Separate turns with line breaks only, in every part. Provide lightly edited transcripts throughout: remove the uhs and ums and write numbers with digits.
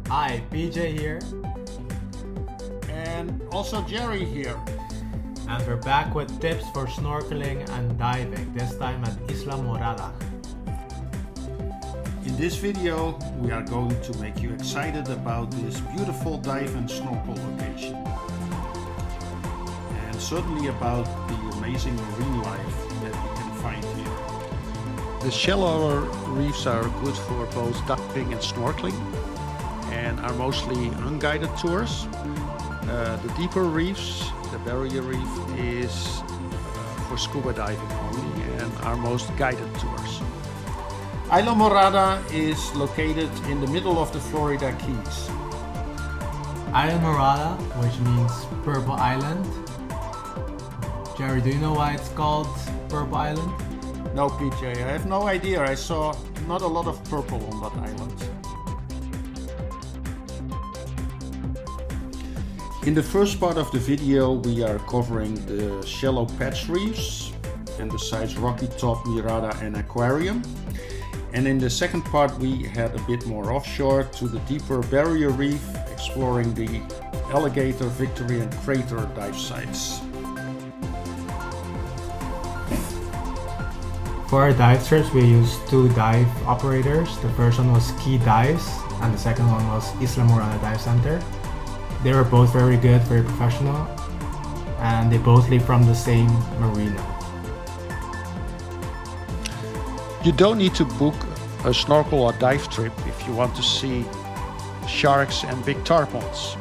Hi, PJ here.
And also Jerry here.
And we're back with tips for snorkeling and diving, this time at Islamorada.
In this video, we are going to make you excited about this beautiful dive and snorkel location. And certainly about the amazing marine life that you can find here. The shallower reefs are good for both diving and snorkeling and are mostly unguided tours. The deeper reefs, the barrier reef, is for scuba diving only and are most guided tours. Islamorada is located in the middle of the Florida Keys.
Morada, which means Purple Island. Jerry, do you know why it's called Purple Island?
No, PJ, I have no idea. I saw not a lot of purple on that island. In the first part of the video, we are covering the shallow patch reefs and the sites Rocky Top, Morada and Aquarium. And in the second part, we head a bit more offshore to the deeper barrier reef, exploring the Alligator, Victory and Crater dive sites.
For our dive trips, we used two dive operators. The first one was Ski Dives, and the second one was Islamorada Dive Center. They were both very good, very professional, and they both leave from the same marina.
You don't need to book a snorkel or dive trip if you want to see sharks and big tarpons.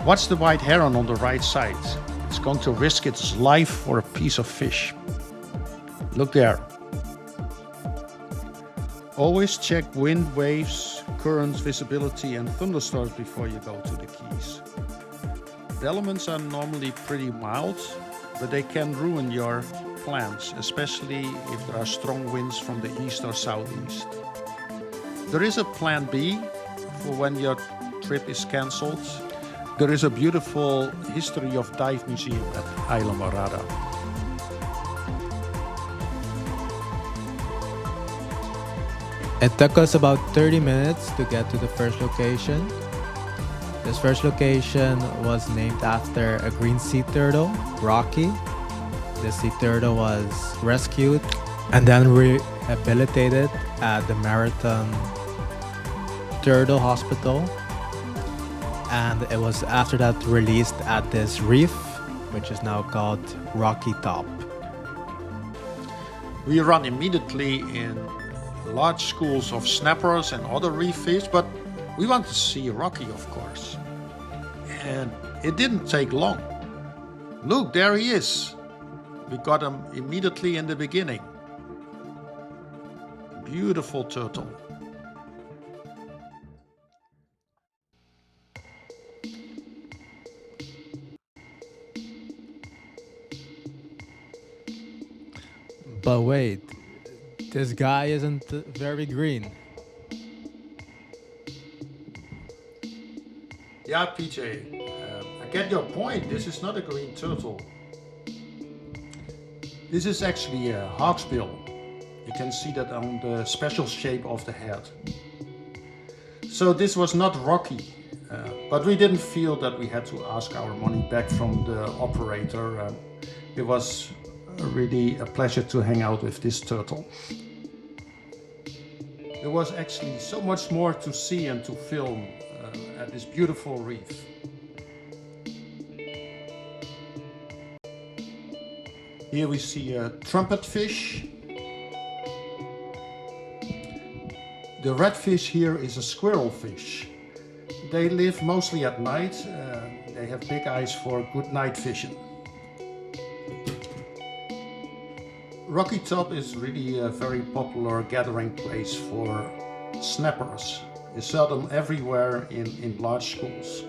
Watch the white heron on the right side. It's going to risk its life for a piece of fish. Look there. Always check wind, waves, currents, visibility and thunderstorms before you go to the Keys. The elements are normally pretty mild, but they can ruin your plans, especially if there are strong winds from the east or southeast. There is a plan B for when your trip is cancelled. There is a beautiful history of dive museum at Islamorada.
It took us about 30 minutes to get to the first location. This first location was named after a green sea turtle, Rocky. The sea turtle was rescued and then rehabilitated at the Maritime Turtle Hospital. And it was after that released at this reef, which is now called Rocky Top.
We run immediately in large schools of snappers and other reef fish, but we want to see Rocky, of course. And it didn't take long. Look, there he is. We got him immediately in the beginning. Beautiful turtle.
But wait, this guy isn't very green.
Yeah, PJ, I get your point. This is not a green turtle. This is actually a hawksbill. You can see that on the special shape of the head. So this was not Rocky, but we didn't feel that we had to ask our money back from the operator. It was really a pleasure to hang out with this turtle. There was actually so much more to see and to film at this beautiful reef. Here we see a trumpet fish. The red fish here is a squirrel fish. They live mostly at night. They have big eyes for good night vision. Rocky Top is really a very popular gathering place for snappers. You saw them everywhere in large schools.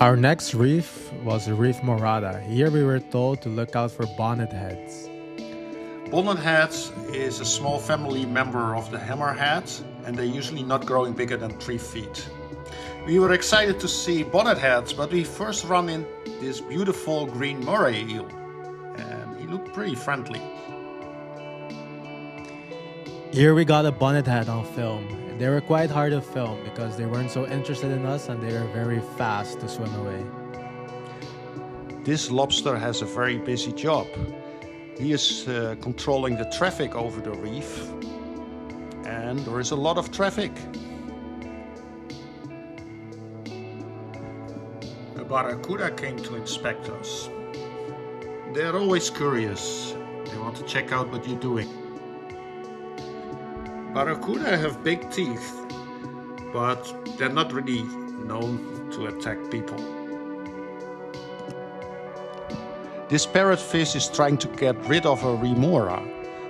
Our next reef was Reef Morada. Here we were told to look out for bonnetheads.
Bonnethead is a small family member of the hammerhead, and they're usually not growing bigger than 3 feet. We were excited to see bonnetheads, but we first run in this beautiful green moray eel. pretty friendly.
Here we got a bonnethead on film. They were quite hard to film because they weren't so interested in us and they were very fast to swim away.
This lobster has a very busy job. He is controlling the traffic over the reef, and there is a lot of traffic. A barracuda came to inspect us. They're always curious. They want to check out what you're doing. Barracuda have big teeth, but they're not really known to attack people. This parrotfish is trying to get rid of a remora.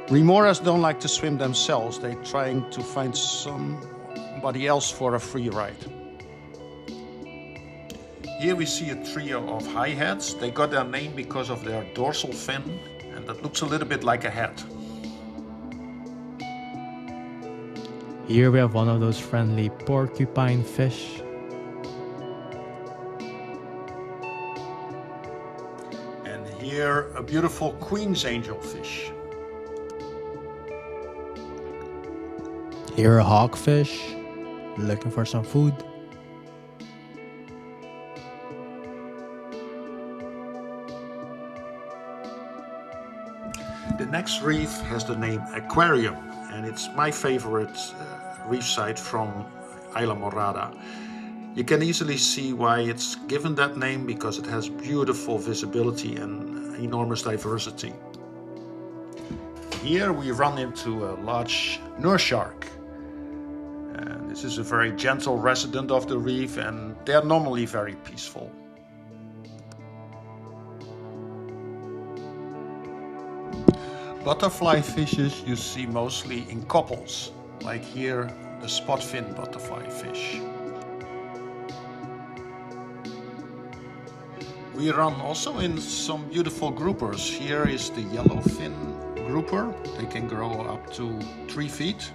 Remoras don't like to swim themselves. They're trying to find somebody else for a free ride. Here we see a trio of high heads. They got their name because of their dorsal fin, and that looks a little bit like a head.
Here we have one of those friendly porcupine fish.
And here a beautiful queen's angelfish.
Here a hawkfish, looking for some food.
The next reef has the name Aquarium, and it's my favorite reef site from Islamorada. You can easily see why it's given that name, because it has beautiful visibility and enormous diversity. Here we run into a large nurse shark. And this is a very gentle resident of the reef, and they're normally very peaceful. Butterfly fishes you see mostly in couples, like here the spotfin butterfly fish. We run also in some beautiful groupers. Here is the yellowfin grouper. They can grow up to 3 feet.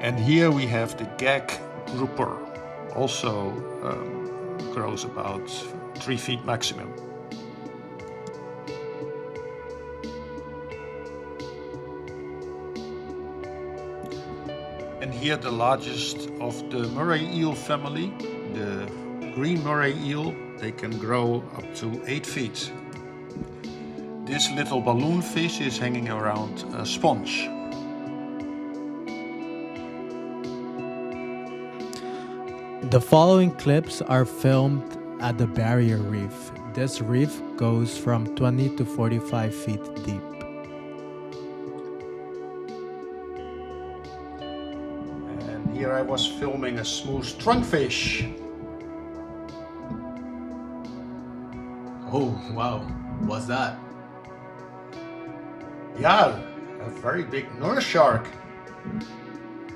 And here we have the gag grouper, also grows about 3 feet maximum. And here the largest of the moray eel family, the green moray eel. They can grow up to 8 feet. This little balloon fish is hanging around a sponge.
The following clips are filmed at the barrier reef. This reef goes from 20 to 45 feet deep.
And here I was filming a smooth trunkfish.
Oh, wow. What's that?
Yeah, a very big nurse shark.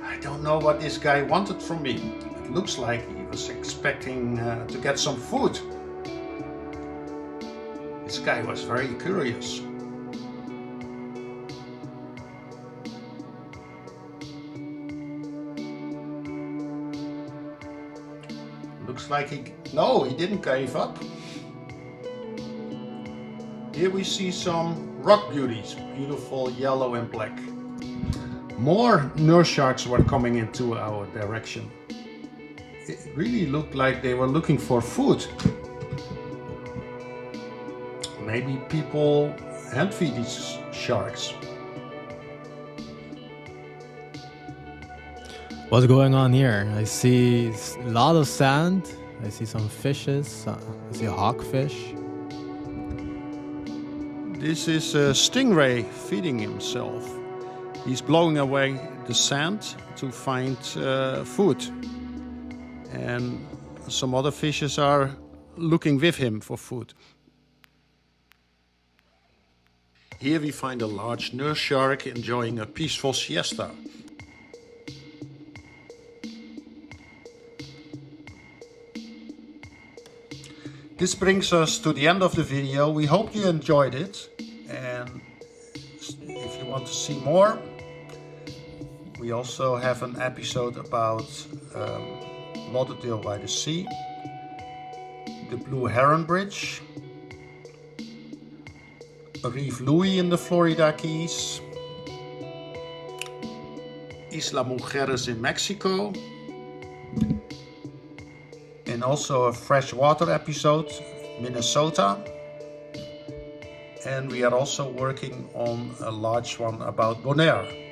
I don't know what this guy wanted from me. It looks like he was expecting to get some food. This guy was very curious. Looks like he didn't give up. Here we see some rock beauties, beautiful yellow and black. More nurse sharks were coming into our direction. It really looked like they were looking for food. Maybe people hand feed these sharks.
What's going on here? I see a lot of sand. I see some fishes. I see a hawkfish.
This is a stingray feeding himself. He's blowing away the sand to find food. And some other fishes are looking with him for food. Here we find a large nurse shark enjoying a peaceful siesta. This brings us to the end of the video. We hope you enjoyed it. And if you want to see more, we We also have an episode about Lauderdale by the Sea, the Blue Heron Bridge, Reef Louis in the Florida Keys, Islamorada in Mexico, and also a freshwater episode, Minnesota. And we are also working on a large one about Bonaire.